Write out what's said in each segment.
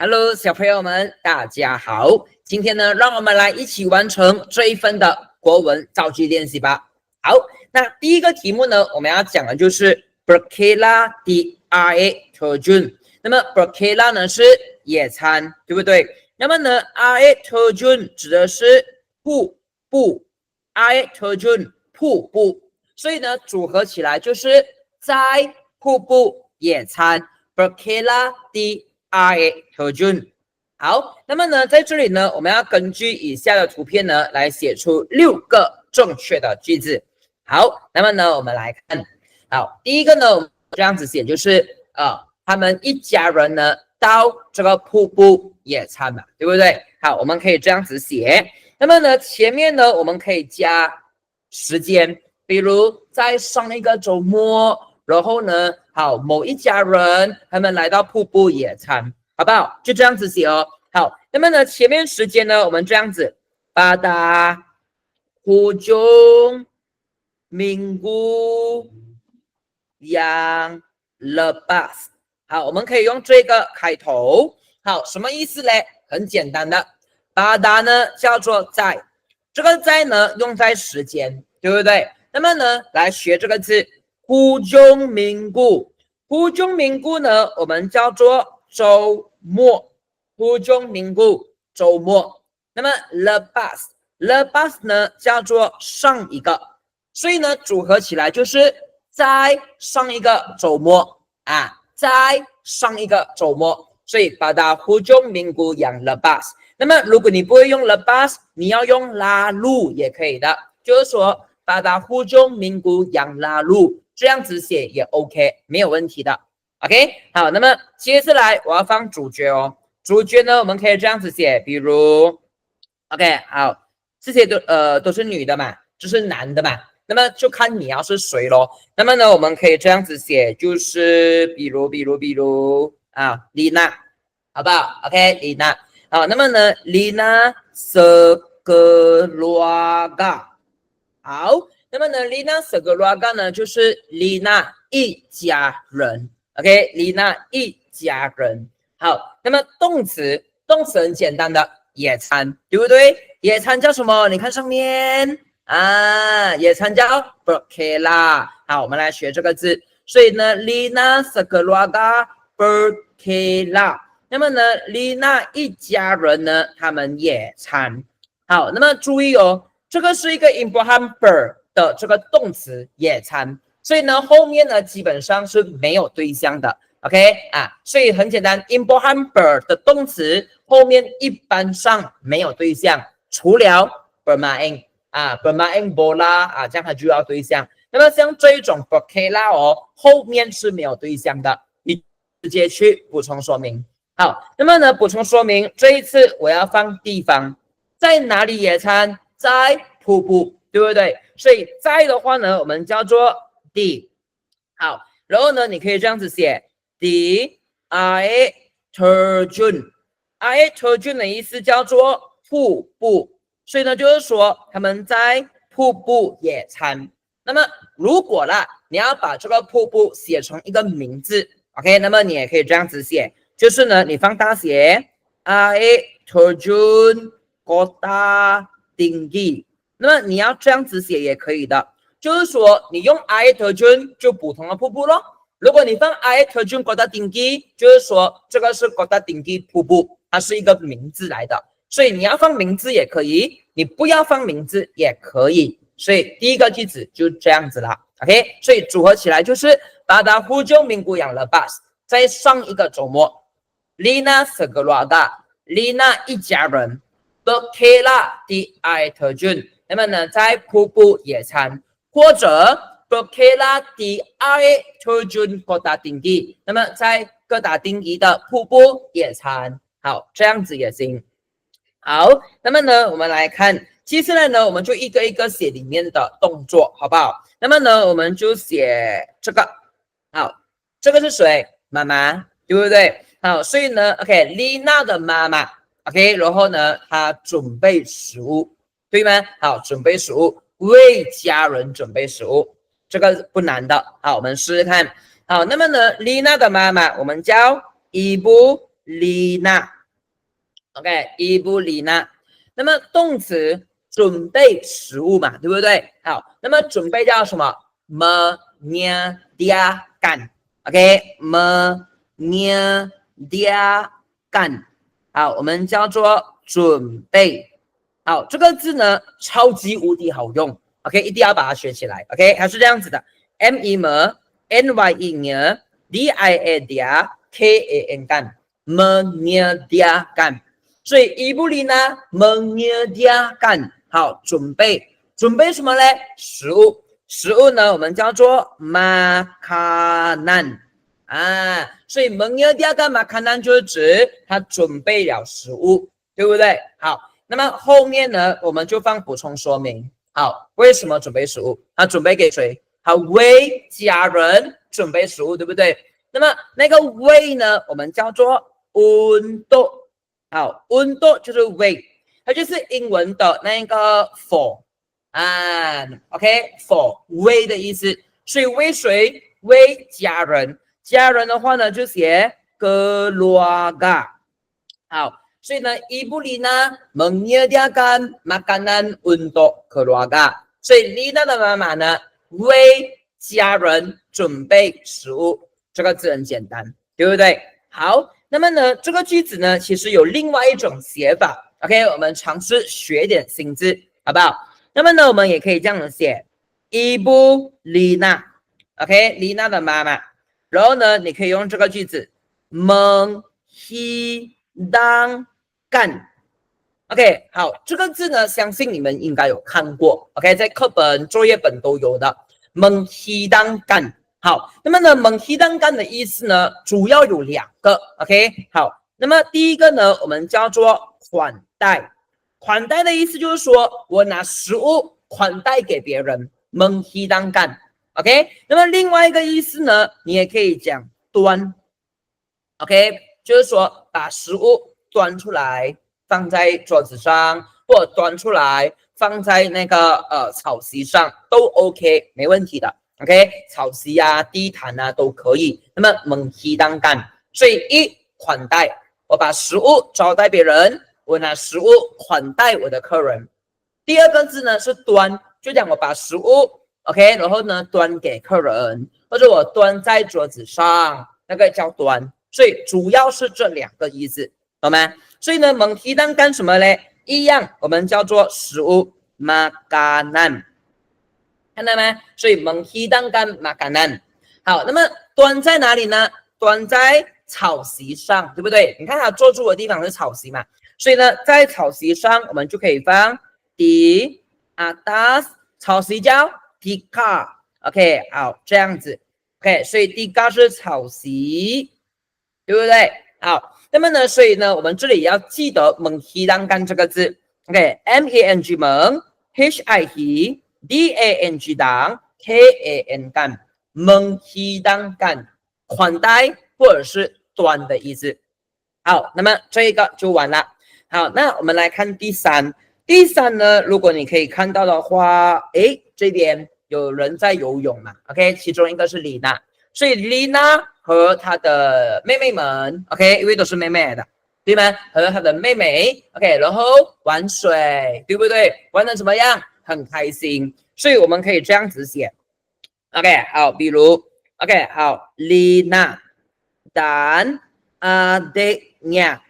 Hello，小朋友们，大家好。今天呢，让我们来一起完成这一份的国文造句练习吧。好，那第一个题目呢，我们要讲的就是 Berkeley di air terjun。那么 Berkeley 呢是野餐，对不对？那么呢 air terjun 指的是瀑布 ，air terjun 瀑布，所以呢组合起来就是在瀑布野餐 Berkeley di air terjun。好，那么呢，在这里呢，我们要根据以下的图片呢，来写出6个正确的句子。好，那么呢，我们来看，好，第一个呢，我们这样子写就是他们一家人呢到这个瀑布野餐嘛，对不对？好，我们可以这样子写。那么呢，前面呢，我们可以加时间，比如在上一个周末，然后呢，好，某一家人他们来到瀑布野餐。好不好？就这样子写哦。好，那么呢，前面时间呢，我们这样子，pada hujung minggu yang lepas。好，我们可以用这个开头。好，什么意思嘞？很简单的，pada呢叫做在，这个在呢用在时间，对不对？那么呢，来学这个字，hujung minggu。hujung minggu呢，我们叫做周末，hujung minggu 周末。那么 lepas 呢叫做上一个，所以呢组合起来就是在上一个周末啊，在上一个周末，所以pada hujung minggu yang lepas。那么如果你不会用 lepas， 你要用 lalu 也可以的，就是说pada hujung minggu yang lalu 这样子写也 OK， 没有问题的。OK， 好，那么接下来我要放主角哦。主角呢，我们可以这样子写，比如 OK， 好，这些都是女的嘛，这是男的嘛，那么就看你要是谁咯。那么呢，我们可以这样子写，就是比如啊，丽娜，好不好 ？OK， 丽娜，好，那么呢，丽娜 sekeluarga， 好，那么呢，丽娜 sekeluarga 呢，就是丽娜一家人。OK， 丽娜一家人。好，那么动词很简单的，野餐，对不对？野餐叫什么？你看上面啊，野餐叫 Berkeley。好，我们来学这个字。所以呢，丽娜 sekeluarga Berkeley。那么呢，丽娜一家人呢，他们野餐。好，那么注意哦，这个是一个 important verb 的这个动词野餐。所以呢，后面呢基本上是没有对象的 ，OK 啊，所以很简单 ，important verb 的动词后面一般上没有对象，除了 bermain 啊 ，bermain bola 啊，这样它就要对象。那么像这一种 Berkeley 哦，后面是没有对象的，你直接去补充说明。好，那么呢，补充说明，这一次我要放地方，在哪里野餐？在瀑布，对不对？所以在的话呢，我们叫做地。好，然后呢，你可以这样子写 di air terjun。air terjun 的意思叫做瀑布，所以呢，就是说他们在瀑布野餐。那么如果啦，你要把这个瀑布写成一个名字 ，OK， 那么你也可以这样子写，就是呢，你放大写 air terjun kota tinggi。那么你要这样子写也可以的。就是说，你用 air terjun 就普通的瀑布咯。如果你放 air terjun kota tinggi， 就是说这个是 kota tinggi 瀑布，它是一个名字来的。所以你要放名字也可以，你不要放名字也可以。所以第一个句子就这样子了 ，OK？ 所以组合起来就是 pada hujung minggu yang lepas， 在上一个周末 ，Lina sekeluarga， Lina 一家人 ，Berkeley di air terjun， 那么呢，在瀑布野餐。或者 Berkeley di air terjun kota tinggi， 那么在哥打丁仪的瀑布野餐，好，这样子也行。好，那么呢，我们来看，接下来呢，我们就一个一个写里面的动作，好不好？那么呢，我们就写这个，好，这个是谁？妈妈，对不对？好，所以呢 ，OK， 丽娜的妈妈 ，OK， 然后呢，她准备食物，对吗？好，准备食物。为家人准备食物，这个不难的。好，我们试试看。好，那么呢，丽娜的妈妈我们叫Ibu 里娜 ，OK， 伊布里娜。那么动词准备食物嘛，对不对？好，那么准备叫什么？menyiapkan OK， menyiapkan 好，我们叫做准备。好，这个字呢，超级无敌好用 ，OK， 一定要把它学起来 ，OK， 它是这样子的 ，menyiapkan menyediakan， 所以伊布里呢 menyediakan 好，准备什么嘞？食物，食物呢，我们叫做 makanan 啊，所以 menyediakan makanan 就是指他准备了食物，对不对？好。那么后面呢，我们就放补充说明。好，为什么准备食物？他准备给谁？他为家人准备食物，对不对？那么那个为呢，我们叫做 untuk。好 ，untuk 就是为，它就是英文的那个 for 啊 ，OK，for 为的意思。所以为谁？为家人。家人的话呢，就写 keluarga。好。所以呢，伊布丽娜menyediakan makanan untuk keluarga。所以丽娜的妈妈呢，为家人准备食物。这个字很简单，对不对？好，那么呢，这个句子呢，其实有另外一种写法。OK， 我们尝试学点新字，好不好？那么呢，我们也可以这样写：伊布丽娜 ，OK， 丽娜的妈妈。然后呢，你可以用这个句子：menghidangkan。OK， 好，这个字呢，相信你们应该有看过。OK， 在课本、作业本都有的。menghidangkan。好，那么呢，menghidangkan的意思呢，主要有两个。OK， 好，那么第一个呢，我们叫做款待。款待的意思就是说我拿食物款待给别人。menghidangkan。OK， 那么另外一个意思呢，你也可以讲端。OK， 就是说把食物端出来放在桌子上，或者端出来放在那个草席上都 OK， 没问题的。OK， 草席啊、地毯啊都可以。那么menghidangkan，所以一款待，我把食物招待别人，我拿食物款待我的客人。第二个字呢是端，就讲我把食物 OK， 然后呢端给客人，或者我端在桌子上，那个叫端。所以主要是这两个意思，懂吗？所以呢menghidangkan什么嘞？一样，我们叫做食物 makanan， 看到吗？所以menghidangkan makanan。好，那么端在哪里呢？端在草席上，对不对？你看它坐住的地方是草席嘛，所以呢，在草席上我们就可以放 di atas， 草席叫 tikar。OK， 好，这样子。OK， 所以 tikar 是草席。对不对？好，那么呢，所以呢，我们这里要记得menghidangkan这个字 ，OK，M-A-N-G 蒙 ，H-I-D-D-A-N-G 当 K-A-N 干 menghidangkan 款待或者是端的意思。好，那么这一个就完了。好，那我们来看第三。第三呢，如果你可以看到的话，诶，这边有人在游泳嘛 ？OK， 其中一个是丽娜，所以丽娜和她的妹妹们 ，OK， 因为都是妹妹的，对吗？和她的妹妹 ，OK， 然后玩水，对不对？玩的怎么样？很开心，所以我们可以这样子写 ，OK， 好，比如 ，OK， 好，丽娜 dan adiknya，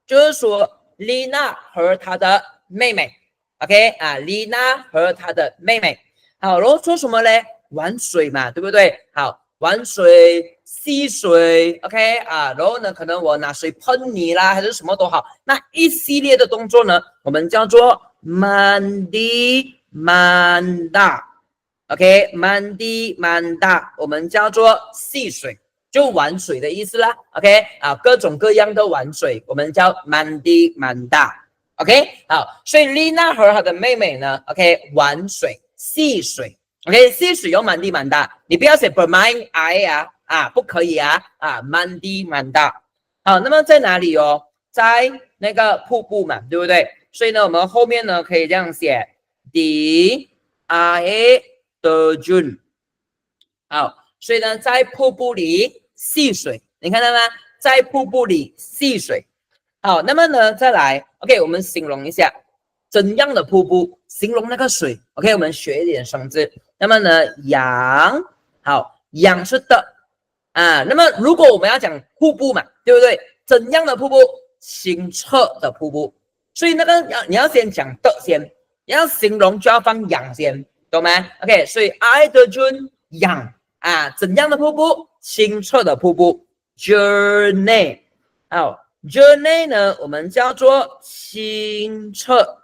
就是说丽娜和她的妹妹 ，OK 啊，丽娜和她的妹妹，好，然后做什么嘞？玩水嘛，对不对？好。玩水、戏水 ，OK 啊，然后呢，可能我拿水喷你啦，还是什么都好，那一系列的动作呢，我们叫做 mandi manda，OK，mandi manda， 我们叫做戏水，就玩水的意思啦 ，OK 啊，各种各样的玩水，我们叫 mandi manda，OK， 好，所以丽娜和她的妹妹呢 ，OK， 玩水、戏水。OK， 戏水用mandi manda，你不要写 bermain air 啊，不可以啊，mandi manda。好，那么在哪里哦？在那个瀑布嘛，对不对？所以呢，我们后面呢可以这样写 di air terjun。好，所以呢，在瀑布里戏水，你看到吗？在瀑布里戏水。好，那么呢，再来 ，OK， 我们形容一下怎样的瀑布，形容那个水。OK， 我们学一点生字。那么呢，羊，好，羊是的啊。那么如果我们要讲瀑布嘛，对不对？怎样的瀑布？清澈的瀑布。所以那个你要先讲的先，你要形容就要放羊先，懂吗 ？OK， 所以 I 的君羊啊，怎样的瀑布？清澈的瀑布 ，journey， 好。journey 呢，我们叫做清澈，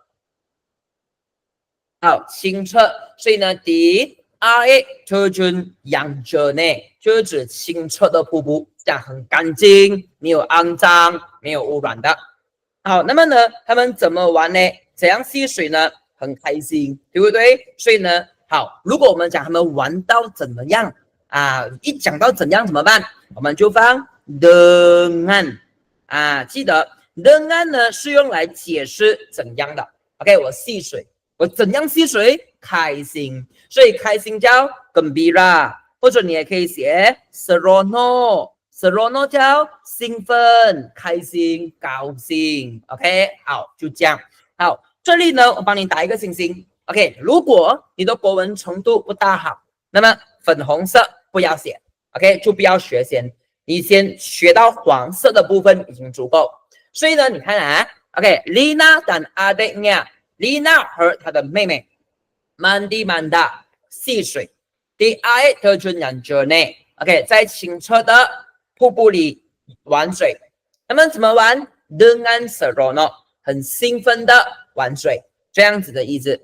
好，清澈。所以呢，第一 ，I terjun yang journey 就是指清澈的瀑布，这样很干净，没有肮脏，没有污染的。好，那么呢，他们怎么玩呢？怎样戏水呢？很开心，对不对？所以呢，好，如果我们讲他们玩到怎么样啊，一讲到怎样怎么办，我们就放 dengan。啊，记得 dengan 呢是用来解释怎样的。OK， 我戏水，我怎样戏水？开心，所以开心叫 gembira， 或者你也可以写 serono，serono 叫兴奋、开心、高兴。OK， 好，就这样。好，这里呢，我帮你打一个星星。OK， 如果你的国文程度不大好，那么粉红色不要写。OK， 就不要学先。你先学到黄色的部分已经足够，所以呢，你看啊 ，OK，Lina dan adiknya，Lina 和她的妹妹 ，mandi manda 戏水 ，di air terjun dan journey，OK， 在清澈的瀑布里玩水。他们怎么玩 ？dengan seronok， 很兴奋的玩水，这样子的意思。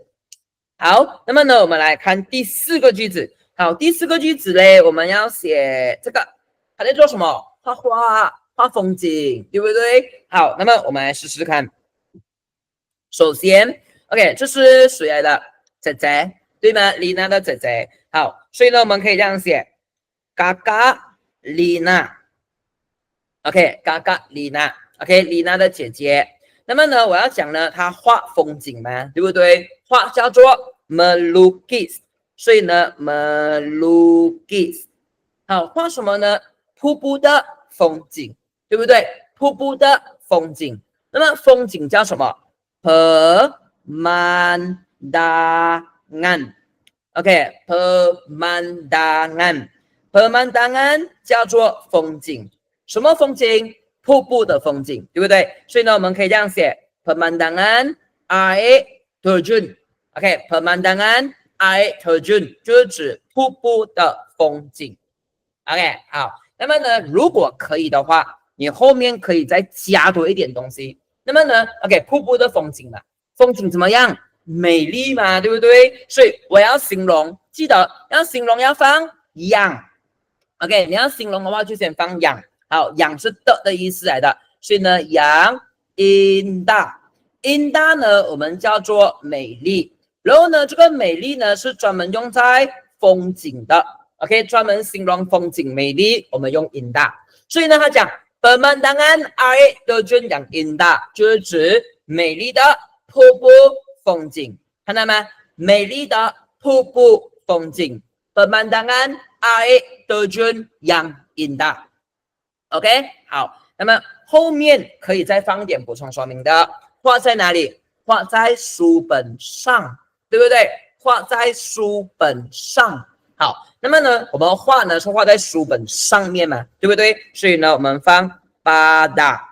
好，那么呢，我们来看第四个句子。好，第四个句子嘞，我们要写这个。他在做什么？画画，画风景，对不对？好，那么我们来试试看。首先 ，OK， 这是谁来的？姐姐，对吗？丽娜的姐姐。好，所以呢，我们可以这样写：嘎嘎丽娜。OK， 嘎嘎丽娜。OK， 丽娜的姐姐。那么呢，我要讲呢，她画风景嘛，对不对？画叫做 melukis， 所以呢 melukis。好，画什么呢？瀑布的风景，对不对？瀑布的风景，那么风景叫什么 ？pemandangan。OK， pemandangan 叫做风景，什么风景？瀑布的风景，对不对？所以呢，我们可以这样写 pemandangan air terjun。OK，pemandangan air terjun 就是指瀑布的风景。OK， 好。那么呢，如果可以的话，你后面可以再加多一点东西。那么呢 ，OK， 瀑布的风景嘛，风景怎么样？美丽嘛，对不对？所以我要形容，记得要形容要放样。OK， 你要形容的话就先放样。好，样是的意思来的，所以呢，样 indah 呢，我们叫做美丽。然后呢，这个美丽呢是专门用在风景的。OK， 专门形容风景美丽，我们用 indah。所以呢，他讲 pemandangan air terjun yang indah 就是指美丽的瀑布风景，看到吗？美丽的瀑布风景 pemandangan air terjun yang indah。OK， 好，那么后面可以再放点补充说明的，画在哪里？画在书本上，对不对？画在书本上。好，那么呢，我们画呢是画在书本上面嘛，对不对？所以呢，我们放 pada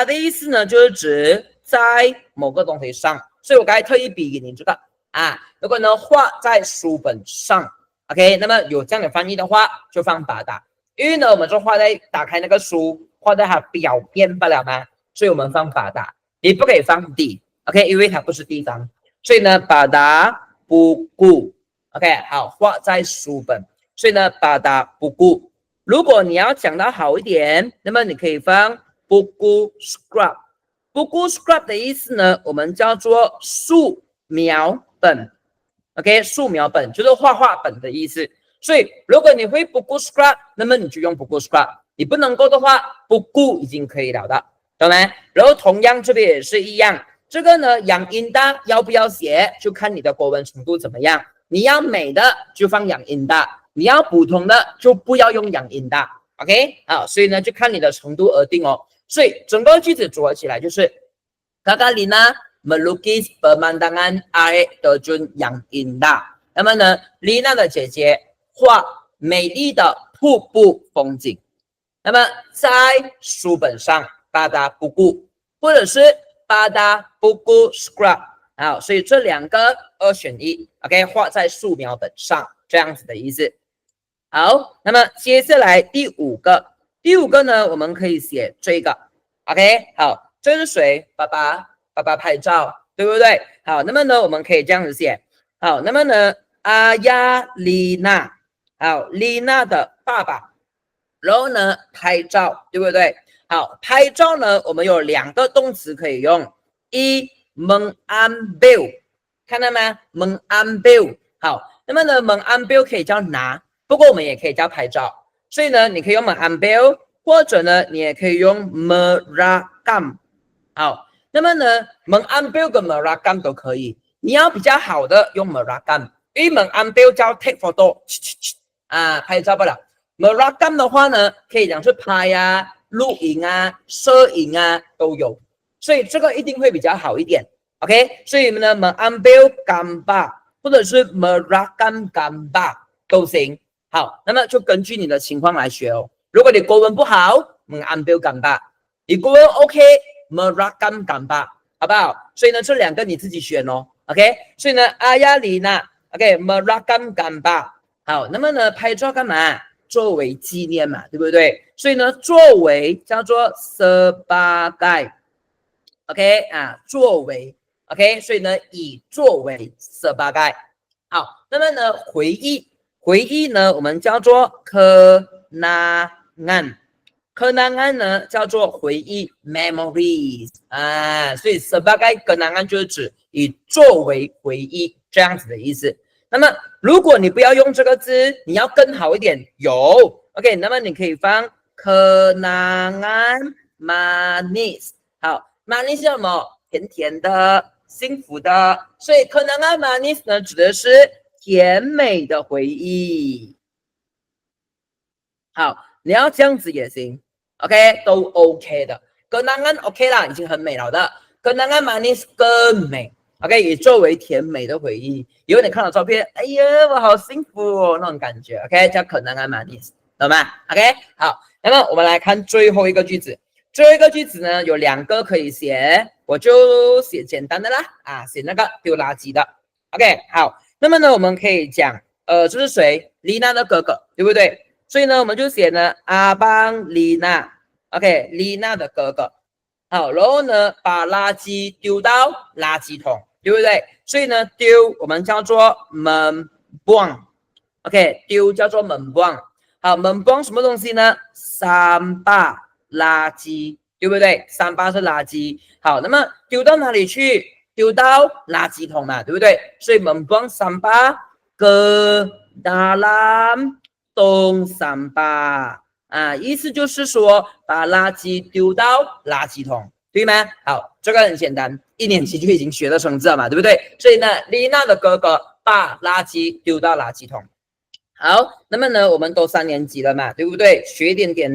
的意思呢，就是指在某个东西上。所以我刚才特意比给你这个啊，如果呢画在书本上 ，OK， 那么有这样的翻译的话，就放 pada。因为呢，我们就画在打开那个书，画在它表面不了嘛，所以我们放 pada。你不可以放地 ，OK， 因为它不是地方，所以呢 pada buku。OK， 好，画在书本，所以呢，pada buku。如果你要讲到好一点，那么你可以放 buku scrap。buku scrap 的意思呢，我们叫做素描本。OK， 素描本就是画画本的意思。所以如果你会 buku scrap， 那么你就用 buku scrap。你不能够的话 ，buku 已经可以了的，懂没？然后同样这边也是一样，这个呢yang indah要不要写，就看你的国文程度怎么样。你要美的就放yang indah，你要普通的就不要用yang indah。OK， 好，所以呢就看你的程度而定哦。所以整个句子组合起来就是 Kakak Lina melukis pemandangan air terjun yang indah。那么呢，丽娜的姐姐画美丽的瀑布风景。那么在书本上pada buku，或者是pada buku scrap。好，所以这两个二选一 ，OK， 画在素描本上，这样子的意思。好，那么接下来第五个呢，我们可以写这个 ，OK， 好，这是谁？爸爸拍照，对不对？好，那么呢，我们可以这样子写。好，那么呢，阿亚丽娜，好，丽娜的爸爸，然后呢，拍照，对不对？好，拍照呢，我们有两个动词可以用，一 mengambil， 看到吗 ？mengambil， 好，那么呢 ，mengambil 可以叫拿。不过我们也可以叫拍照，所以呢，你可以用 mengambil， 或者呢，你也可以用 merakam。好，那么呢 mengambil 跟 merakam 都可以。你要比较好的用 merakam， 因为 mengambil 叫 take photo， 啊，拍照不了。merakam 的话呢，可以讲是拍啊、录影啊、摄影啊都有，所以这个一定会比较好一点。OK， 所以呢 mengambil gambar 或者是 merakam gambar 都行。好，那么就根据你的情况来学哦。如果你国文不好，mengambil gambar；你国文 OK，merakam gambar，好不好？所以呢，这两个你自己选哦。OK， 所以呢，阿亚丽娜 ，OK，merakam gambar。好，那么呢，拍照干嘛？作为纪念嘛，对不对？所以呢，作为叫做 sebagai。OK 啊，作为 OK， 所以呢，以作为 sebagai。好，那么呢，回忆呢，我们叫做 kenangan，kenangan 呢叫做回忆 memories 啊，所以 sebagai kenangan 就是指以作为回忆这样子的意思。那么如果你不要用这个字，你要更好一点，有 OK， 那么你可以放 kenangan manis。好 ，manis 是什么？甜甜的，幸福的，所以 kenangan manis 呢指的是甜美的回忆。好，你要这样子也行 ，OK， 都 OK 的。kenangan OK 啦，已经很美了的。kenangan manis 更美。OK， 也作为甜美的回忆，以后你看到照片，哎呀，我好幸福哦，那种感觉。OK， 叫kenangan manis，懂吗 ？OK， 好，那么我们来看最后一个句子。最后一个句子呢，有两个可以写，我就写简单的啦，啊，写那个丢垃圾的。OK， 好，那么呢，我们可以讲，这是谁？丽娜的哥哥，对不对？所以呢，我们就写呢，阿邦丽娜 ，OK， 丽娜的哥哥。好，然后呢，把垃圾丢到垃圾桶。对不对？所以呢，丢我们叫做 membuang，OK， 丢叫做 membuang。好 ，membuang 什么东西呢？sampah，垃圾，对不对？sampah是垃圾。好，那么丢到哪里去？丢到垃圾桶嘛，对不对？所以 membuang sampah ke dalam tong sampah，啊，意思就是说把垃圾丢到垃圾桶。对吗？好，这个很简单，1年级就已经学得生字了嘛，对不对？所以呢，丽娜的哥哥把垃圾丢到垃圾桶。好，那么呢，我们都3年级了嘛，对不对？学一点点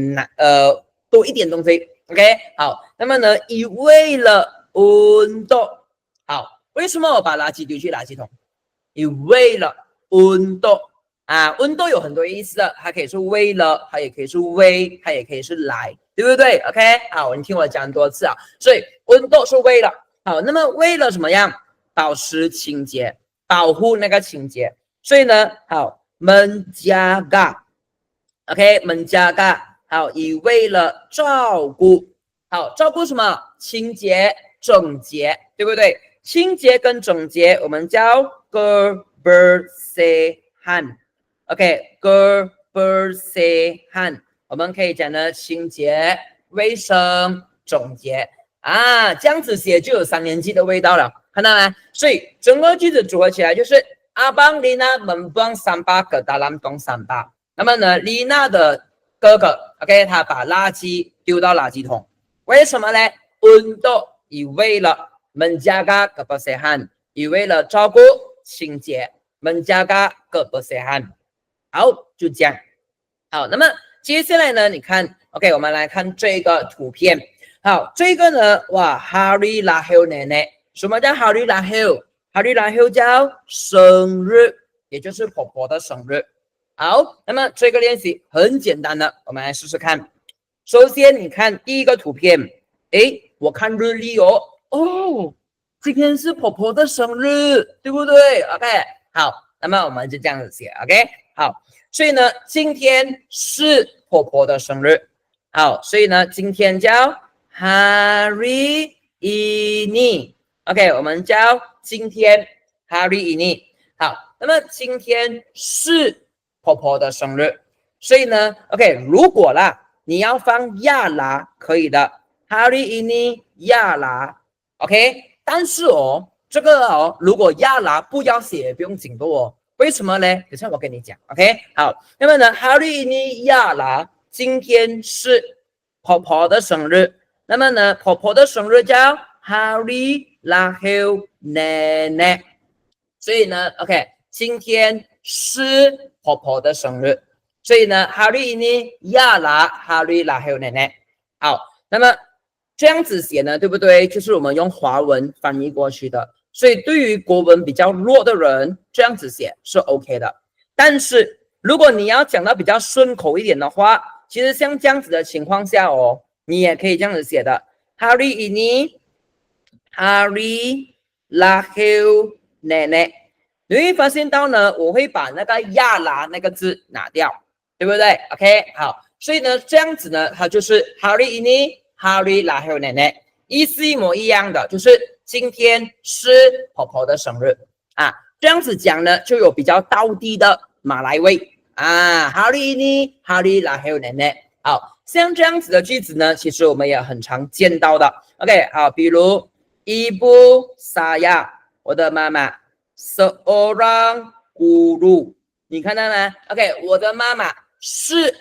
多一点东西。OK， 好，那么呢，为了运动，好，为什么我把垃圾丢去垃圾桶？为了运动。啊，运动有很多意思的，它可以是为了，它也可以是为，它也可以是来，对不对 ？OK， 好，你听我讲很多次啊，所以运动是为了，好，那么为了怎么样？保持清洁，保护那个清洁，所以呢，好 ，menjaga，OK， menjaga， 好，以为了照顾，好，照顾什么？清洁、整洁，对不对？清洁跟整洁，我们叫 kebersihan。OK，kebersihan，我们可以讲呢，清洁、卫生、整洁啊，这样子写就有3年级的味道了，看到吗？所以整个句子组合起来就是阿邦丽娜membuang sampah ke dalam tong sampah。那么呢，丽娜的哥哥 ，OK， 他把垃圾丢到垃圾桶，为什么呢？运动，以为了 menjaga kebersihan， 以为了照顾清洁。menjaga kebersihan， 好，就这样。好，那么接下来呢，你看 ，OK， 我们来看这个图片。好，这个呢，哇 ，Hari Lahir Nenek， 什么叫 Hari Lahir？Hari Lahir 叫生日，也就是婆婆的生日。好，那么这个练习很简单的，我们来试试看。首先，你看第一个图片，诶，我看日历哦，哦，今天是婆婆的生日，对不对 ？OK， 好，那么我们就这样子写 ，OK， 好，所以呢，今天是婆婆的生日，好，所以呢，今天叫 Hari ini，OK， 我们叫今天 Hari ini， 好，那么今天是婆婆的生日，所以呢 ，OK， 如果啦，你要放亚拉可以的 ，Hari ini 亚拉 ，OK， 但是哦，这个哦，如果亚拉不要写也不用紧的哦，为什么呢？等下我跟你讲 ，OK， 好，那么呢，Hari ini 亚拉，今天是婆婆的生日，那么呢，婆婆的生日叫 Hari Lahir Nenek， 所以呢 ，OK， 今天是婆婆的生日，所以呢 ，Hari ini ialah Hari Lahir Nenek。好，那么这样子写呢，对不对？就是我们用华文翻译过去的，所以对于国文比较弱的人，这样子写是 OK 的。但是如果你要讲到比较顺口一点的话，其实像这样子的情况下哦，你也可以这样子写的 ，Hari ini Hari Lahir Nenek， 你会发现到呢，我会把那个亚拉那个字拿掉，对不对 ？OK， 好，所以呢，这样子呢，它就是 Hari ini Hari Lahir Nenek， 意思一模一样的，就是今天是婆婆的生日啊。这样子讲呢，就有比较道地的马来味啊。Hari ini Hari Lahir Nenek， 好，像这样子的句子呢，其实我们也很常见到的。OK， 好，比如 Ibu saya， 我的妈妈 seorang guru， 你看到吗 ？OK， 我的妈妈是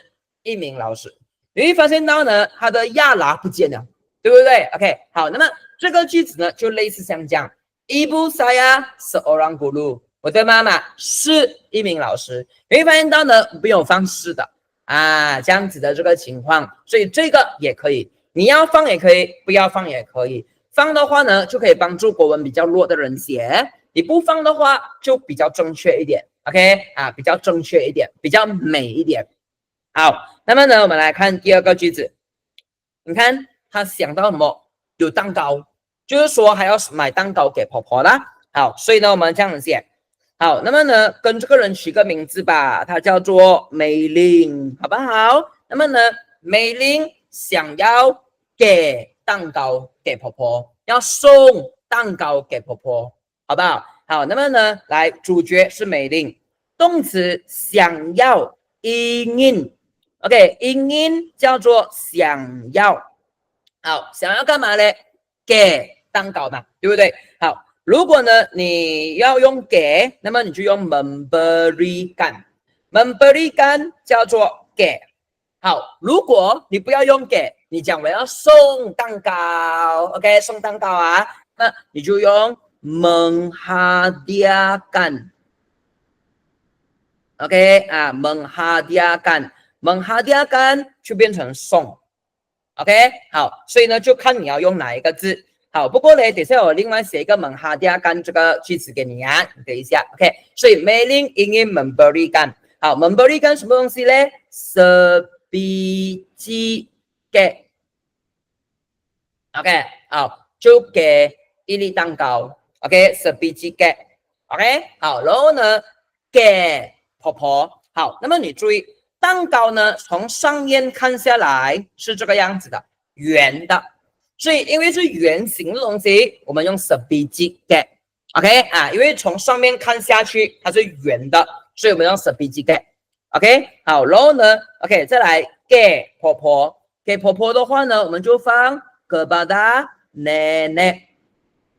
一名老师。你会发现到呢，它的亚拉不见了，对不对 ？OK， 好，那么这个句子呢，就类似像这样 ，Ibu saya seorang guru， 我的妈妈是一名老师。你会发现到呢，没有放是的啊，这样子的这个情况，所以这个也可以，你要放也可以，不要放也可以。放的话呢，就可以帮助国文比较弱的人写；你不放的话，就比较正确一点。OK 啊，比较正确一点，比较美一点。好，那么呢，我们来看第二个句子。你看他想到什么？有蛋糕，就是说还要买蛋糕给婆婆啦。好，所以呢，我们这样子写。好，那么呢，跟这个人取个名字吧，他叫做美玲，好不好？那么呢，美玲想要给蛋糕给婆婆，要送蛋糕给婆婆，好不好？好，那么呢，来，主角是美玲，动词想要 ingin，OK，ingin 叫做想要，好，想要干嘛呢？给蛋糕嘛，对不对？好，如果呢你要用给，那么你就用 memberikan，memberikan 叫做给。好，如果你不要用给，你讲我要送蛋糕 ，OK， 送蛋糕啊，那你就用 menghadiahkan，OK 啊 menghadiahkan 就变成送 ，OK， 好，所以呢就看你要用哪一个字。好，不过呢，等下我另外写一个 menghadiahkan 这个句子给你啊，等一下 ，OK， 所以 Meling ingin memberikan， 好 ，memberikan 什么东西呢？sebiji给 ，OK， 好，就给一粒蛋糕 ，OK，sebiji给 ，OK， 好，然后呢，给婆婆，好，那么你注意，蛋糕呢，从上面看下来是这个样子的，圆的，所以因为是圆形的东西，我们用 sebiji给 ，OK 啊，因为从上面看下去它是圆的，所以我们用 sebiji给。OK， 好，然后呢 ，OK， 再来给婆婆，给婆婆的话呢，我们就放 kepada nenek，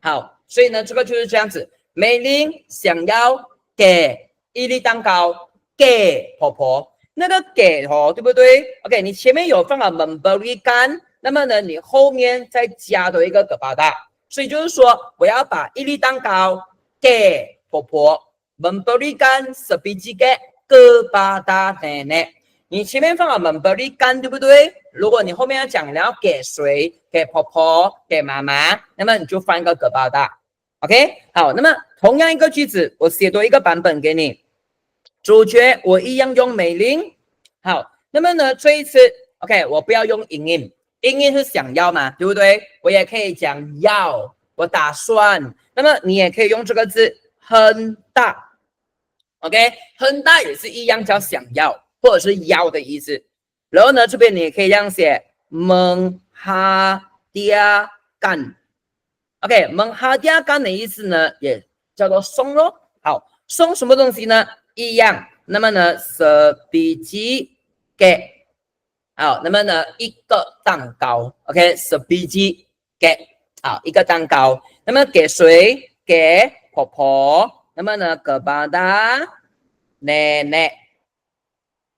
好，所以呢，这个就是这样子。美玲想要给一粒蛋糕给婆婆，那个给哦，对不对 ？OK， 你前面有放了 memberikan， 那么呢，你后面再加多一个 kepada， 所以就是说，我要把一粒蛋糕给婆婆 ，memberikan sebiji kepada nenek。你前面放了 memberi kan， 对不对？如果你后面要讲你要给谁，给婆婆，给妈妈，那么你就放一个 kepada。OK， 好，那么同样一个句子，我写多一个版本给你。主角我一样用美玲。好，那么呢，这一次 OK， 我不要用音音，音音是想要嘛，对不对？我也可以讲要，我打算。那么你也可以用这个字很大 ，OK， 很大也是一样叫想要或者是要的意思。然后呢，这边你也可以这样写 menghadiahkan。OK， menghadiahkan的意思呢，也叫做送咯。好，送什么东西呢？一样。那么呢，sebiji给。好，那么呢，一个蛋糕 ，OK，sebiji给。好，一个蛋糕。那么给谁？给婆婆。那么呢，kepada nenek。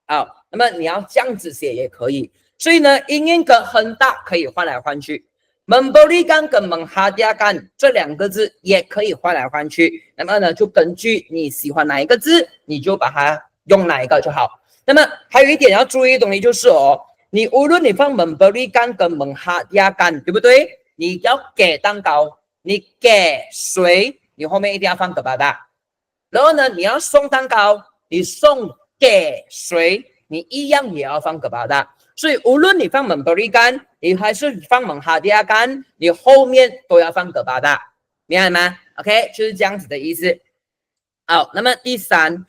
好，那么你要这样子写也可以。所以呢，英音跟很大可以换来换去。memberikan 跟 menghadiahkan 这两个字也可以换来换去，那么呢，就根据你喜欢哪一个字，你就把它用哪一个就好。那么还有一点要注意的东西就是你无论你放 memberikan 跟 menghadiahkan， 对不对？你要给蛋糕，你给谁，你后面一定要放 kepada。然后呢，你要送蛋糕，你送给谁，你一样也要放 kepada。所以无论你放 memberikan， 你还是放 menghadiahkan， 你后面都要放 kepada， 明白吗 ？OK， 就是这样子的意思。好，那么第三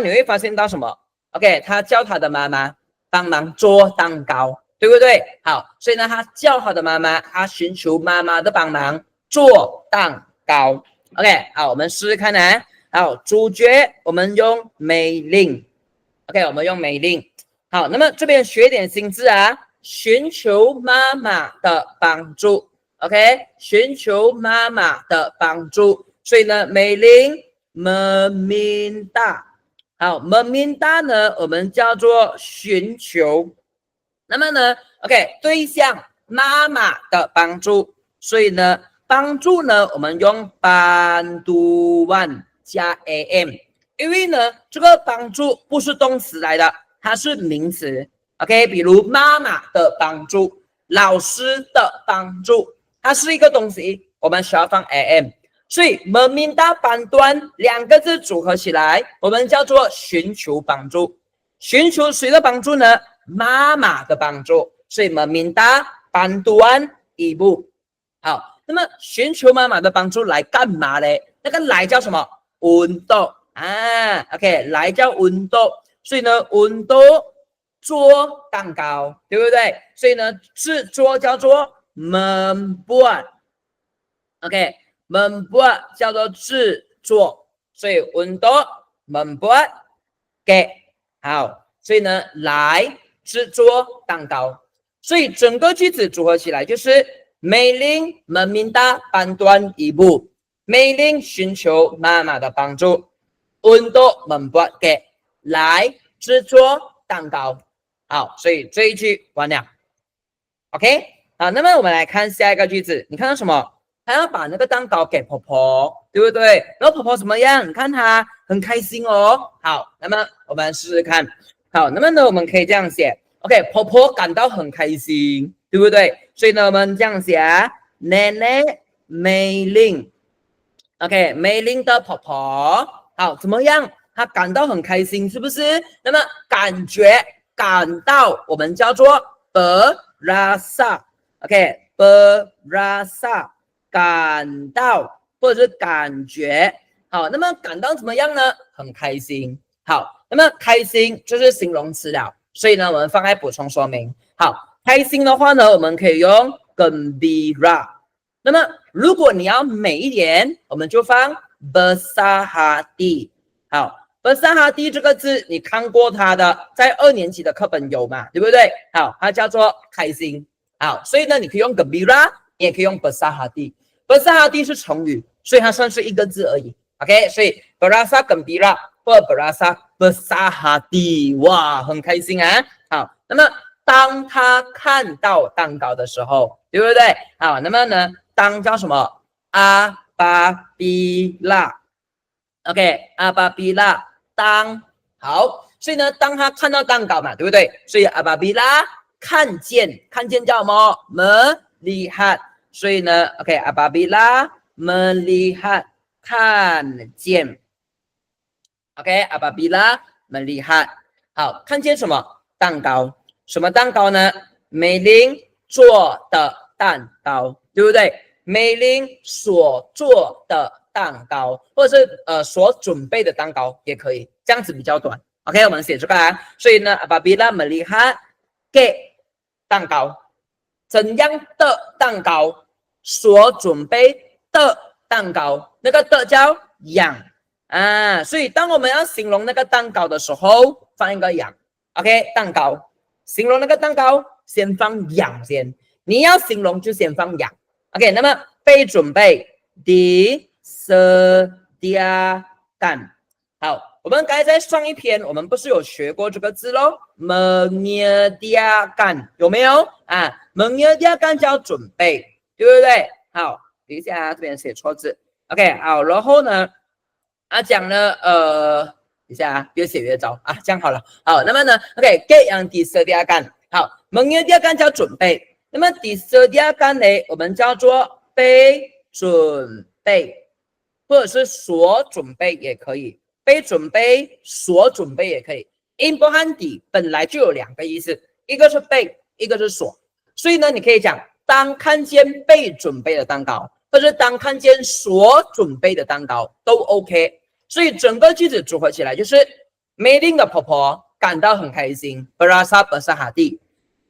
你会发现到什么 ？OK， 他叫他的妈妈帮忙做蛋糕，对不对？好，所以呢，他叫他的妈妈，他寻求妈妈的帮忙做蛋糕。OK， 好，我们试试看啊。好，主角我们用美玲 ，OK， 我们用美玲。好，那么这边学点新字啊，寻求妈妈的帮助 ，OK， 寻求妈妈的帮助。所以呢，美玲 meminta， 好 meminta 呢，我们叫做寻求。那么呢 ，OK， 对象妈妈的帮助，所以呢，帮助呢，我们用 bantuan 加 am， 因为呢，这个帮助不是动词来的。它是名词 ，OK， 比如妈妈的帮助、老师的帮助，它是一个东西，我们需要放 am。所以 meminta bantuan 两个字组合起来，我们叫做寻求帮助。寻求谁的帮助呢？妈妈的帮助。所以 meminta bantuan ibu。好，那么寻求妈妈的帮助来干嘛呢？那个来叫什么？untuk啊 ，OK， 来叫 untuk。所以呢，untuk 做蛋糕，对不对？所以呢，制作叫做 membuat，OK，membuat 叫做制作，所以 untuk membuat 给好，所以呢，来制作蛋糕，所以整个句子组合起来就是美玲 meminta bantuan ibu， 美玲寻求妈妈的帮助 ，untuk membuat 给。来制作蛋糕，好，所以这一句完了 ，OK， 好，那么我们来看下一个句子，你看到什么？他要把那个蛋糕给婆婆，对不对？然后婆婆怎么样？你看她很开心哦。好，那么我们试试看。好，那么呢，我们可以这样写 ，OK， 婆婆感到很开心，对不对？所以呢，我们这样写啊 ，Nenek Meiling，OK， Meiling 的婆婆，好，怎么样？他感到很开心，是不是？那么感觉、感到，我们叫做 berasa，OK，berasa， 感到或者是感觉。好，那么感到怎么样呢？很开心。好，那么开心就是形容词了，所以呢，我们放在补充说明。好，开心的话呢，我们可以用 gembira。那么如果你要美一点，我们就放 besar hati。好。besar hati 这个字，你看过它的，在2年级的课本有嘛？对不对？好，它叫做开心。好，所以呢，你可以用 gembira， 你也可以用 besar hati。besar hati 是成语，所以它算是一个字而已。OK， 所以 berasa gembira 或 berasa besar hati， 哇，很开心啊。好，那么当他看到蛋糕的时候，对不对？好，那么呢，当叫什么 ？apabila。OK，apabila。当好，所以呢，当他看到蛋糕嘛，对不对？所以阿巴比拉看见叫什么？melihat。所以呢 ，OK， 阿巴比拉 melihat 看见 ，OK， 阿巴比拉 melihat 好，看见什么蛋糕？什么蛋糕呢？美玲做的蛋糕，对不对？美玲所做的蛋糕，或者是所准备的蛋糕也可以，这样子比较短。OK， 我们写这个啊。所以呢 ，apabila melihat 给蛋糕，怎样的蛋糕？所准备的蛋糕，那个的叫样啊。所以当我们要形容那个蛋糕的时候，放一个样。OK， 蛋糕，形容那个蛋糕，先放样先。你要形容就先放样。OK， 那么被准备 disediakan。好，我们刚才在上一篇，我们不是有学过这个字咯 menyediakan 有没有啊 menyediakan 叫准备。对不对？好，等一下这边写错字。OK， 好，然后呢，讲呢，等一下越写越糟啊，这样好了。好，那么呢 ，OK， get yang disediakan， 好 menyediakan 叫准备，那么 disediakan 呢，我们叫做被准备，或者是所准备也可以，被准备、所准备也可以。in 和 di 本来就有两个意思，一个是被，一个是所，所以呢，你可以讲。当看见被准备的蛋糕，或者当看见所准备的蛋糕都 OK。所以整个句子组合起来就是美玲的婆婆感到很开心 ，berasa besar hati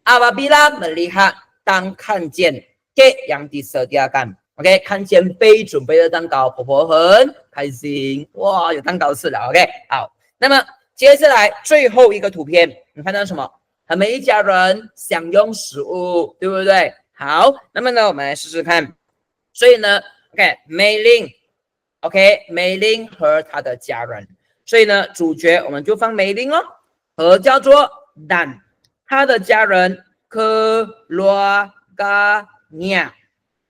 apabila melihat 当看见 cake yang disediakan，OK， 看见被准备的蛋糕，婆婆很开心，哇，有蛋糕吃了 ，OK， 好，那么接下来最后一个图片，你看到什么？他们一家人享用食物，对不对？好，那么呢，我们来试试看。所以呢 ，OK， 美玲 ，OK， 美玲和她的家人。所以呢，主角我们就放美玲哦，和叫做 Dan， 她的家人 keluarganya。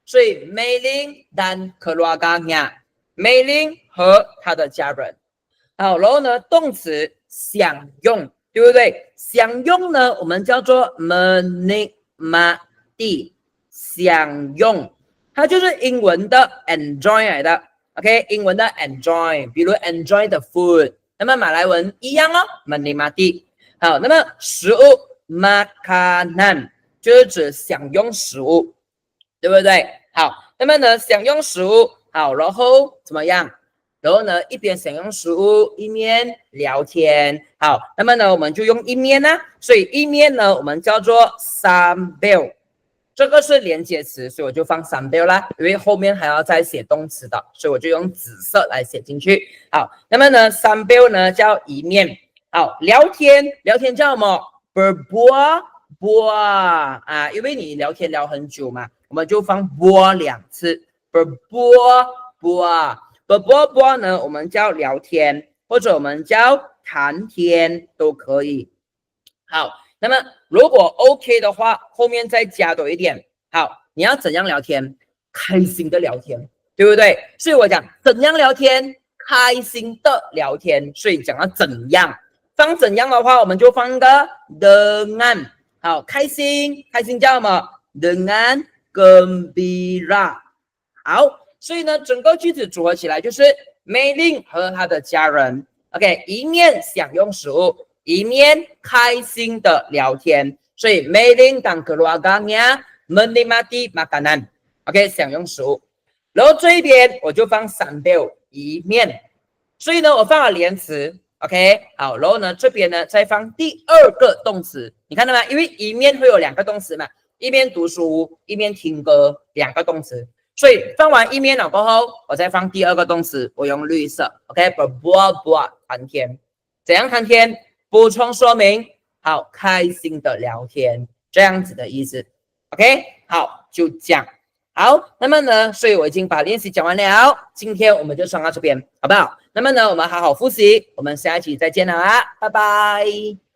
所以美玲 Dan keluarganya， 美玲和她的家人。好，然后呢，动词享用，对不对？享用呢，我们叫做 menikmati。享用，它就是英文的 enjoy 来的 ，OK， 英文的 enjoy， 比如 enjoy the food， 那么马来文一样哦 menikmati。好，那么食物 makanan 就是指享用食物，对不对？好，那么呢，享用食物，好，然后怎么样？然后呢，一边享用食物，一面聊天。好，那么呢，我们就用一面呢，所以一面呢，我们叫做 sambil。这个是连接词，所以我就放 sambil 啦，因为后面还要再写动词的，所以我就用紫色来写进去。好，那么呢 sambil 呢叫一面。好，聊天叫什么 berbual 啊，因为你聊天聊很久嘛，我们就放 bual 两次 berbual 呢我们叫聊天，或者我们叫谈天都可以。好，那么如果 OK 的话，后面再加多一点。好，你要怎样聊天？开心的聊天，对不对？所以我讲怎样聊天，开心的聊天。所以讲到怎样，放怎样的话，我们就放个 dengan。好，开心叫什么 dengan gembira。好，所以呢，整个句子组合起来就是美玲和她的家人 ，OK， 一面享用食物。一面开心的聊天，所以美玲dan keluarganya menikmati makanan，OK， 享用食物。然后这一边我就放sambil一面，所以呢，我放了连词 ，OK， 好，然后呢，这边呢再放第二个动词，你看到吗？因为一面会有两个动词嘛，一边读书，一边听歌，两个动词，所以放完一面了过后，我再放第二个动词，我用绿色 ，OK，berbual 谈天，怎样谈天？补充说明，好，开心的聊天，这样子的意思 ，OK， 好，就这样，好，那么呢，所以我已经把练习讲完了，今天我们就上到这边，好不好？那么呢，我们好好复习，我们下一期再见了啊，拜拜。